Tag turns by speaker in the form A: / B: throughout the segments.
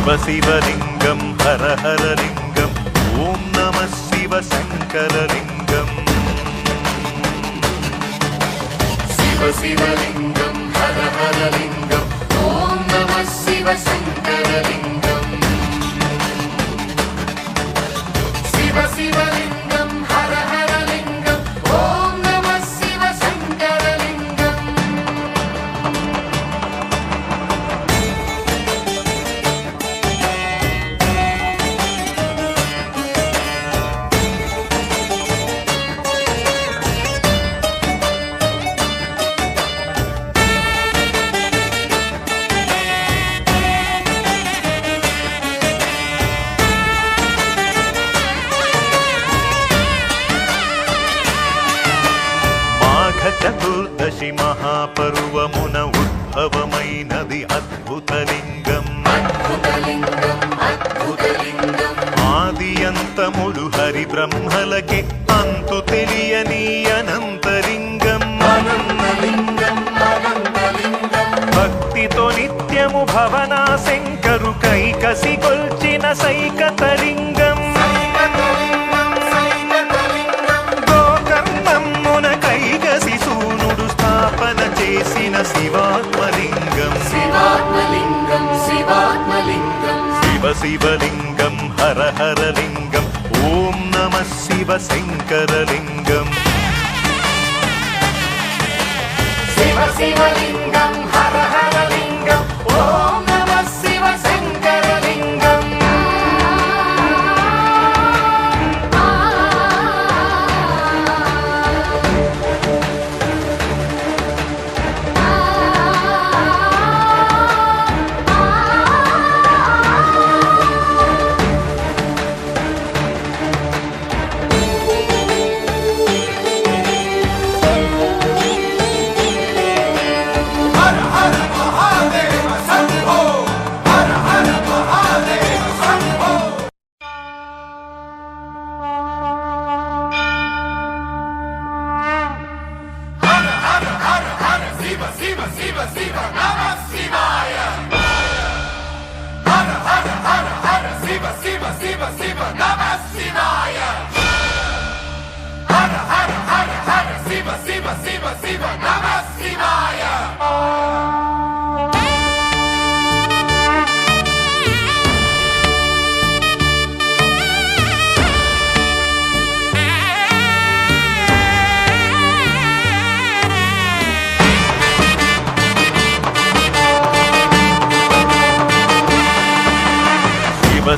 A: शिवलिङ्गं हर हर लिङ्गम् ॐ नमः शिवशङ्करलिङ्गम्
B: शिवलिङ्गं हर हर लिङ्गम् ॐ नमः शिवशङ्करलिङ्गम् शिवलिङ्गं हर हर लिङ्गम् ॐ नमः शिवशङ्करलिङ्गम्
A: చతుర్దశి మహాపర్వమున ఉద్భవమైనది అద్భుతలింగం ఆది అంతములు హరి బ్రహ్మలకే అంతు తెలియని అనంతలింగం భక్తితో నిత్యము భవనా శంకరు కైకసి కొల్చిన సైకతలింగం చేసిన శివాత్మలింగం శివలింగం హర హర లింగం ఓం నమః శివశంకరలింగం
B: శివలింగం హర హర లింగం ఓం నమః శివశంకరలింగం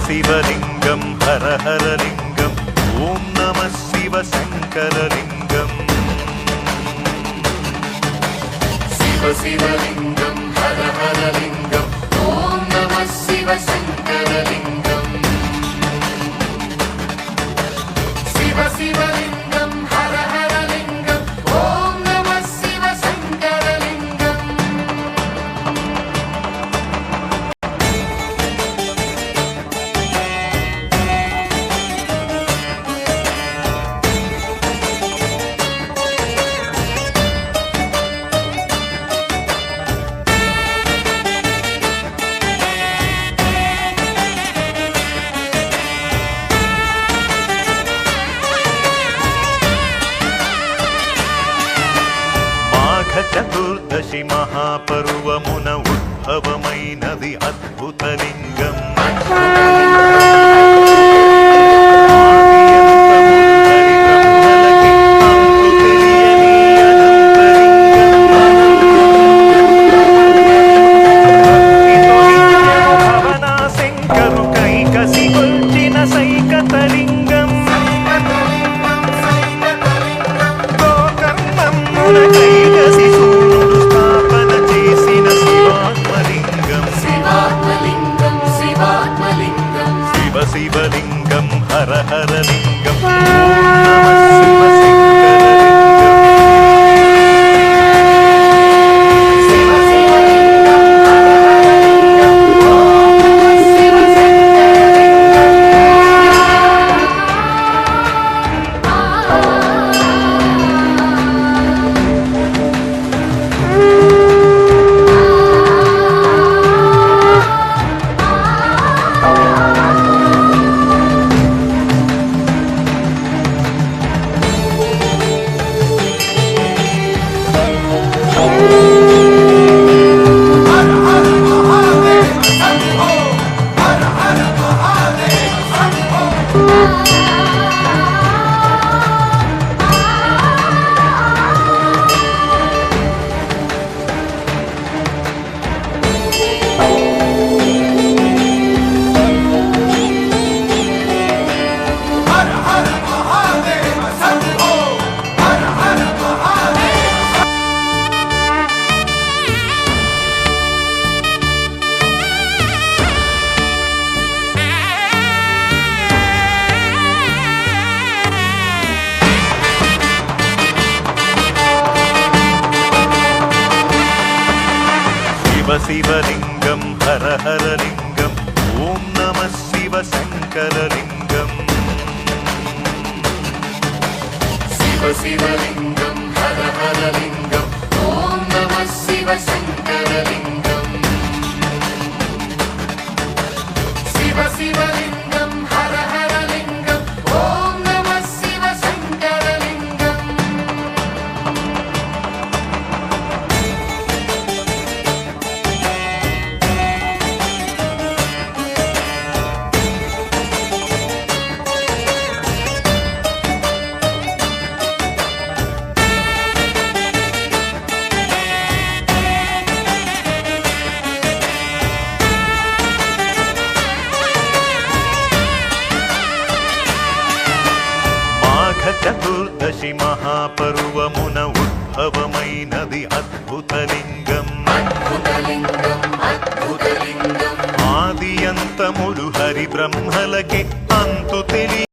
A: శివలింగం హర హర లింగం ఓం నమః శివశంకరలింగం
B: శివలింగం హర హర లింగం ఓం నమః శివశంకరలింగం శివలింగం హర హర లింగం ఓం నమః శివశంకరలింగం
A: చతుర్దశి మహాపర్వమున ఉద్భవమైనది అద్భుతలింగం భవనా శంకరు కైకసి కొల్చిన సైకతలింగం కైకసి స్థాపన చేసిన శివాత్మలింగం శివలింగం హర హర లింగం ఓం నమః
B: హర హర మహాదేవ శంభో హర హర మహాదేవ
A: శివ శివలింగం హర హర లింగం ఓం నమ శివ శంకరలింగం
B: శివ శివలింగం హర హర లింగం ఓం నమః శివ శంకరలింగం శివ శివలింగం హర హర లింగం ఓం నమః శివ శంకరలింగం
A: మాఘ చతుర్దశి మహాపర్వమున ఉద్భవమైనది అద్భుతలింగం
B: అద్భుతలింగం అద్భుతలింగం
A: ఆది అంతములు హరి బ్రహ్మలకే అంతు తెలియ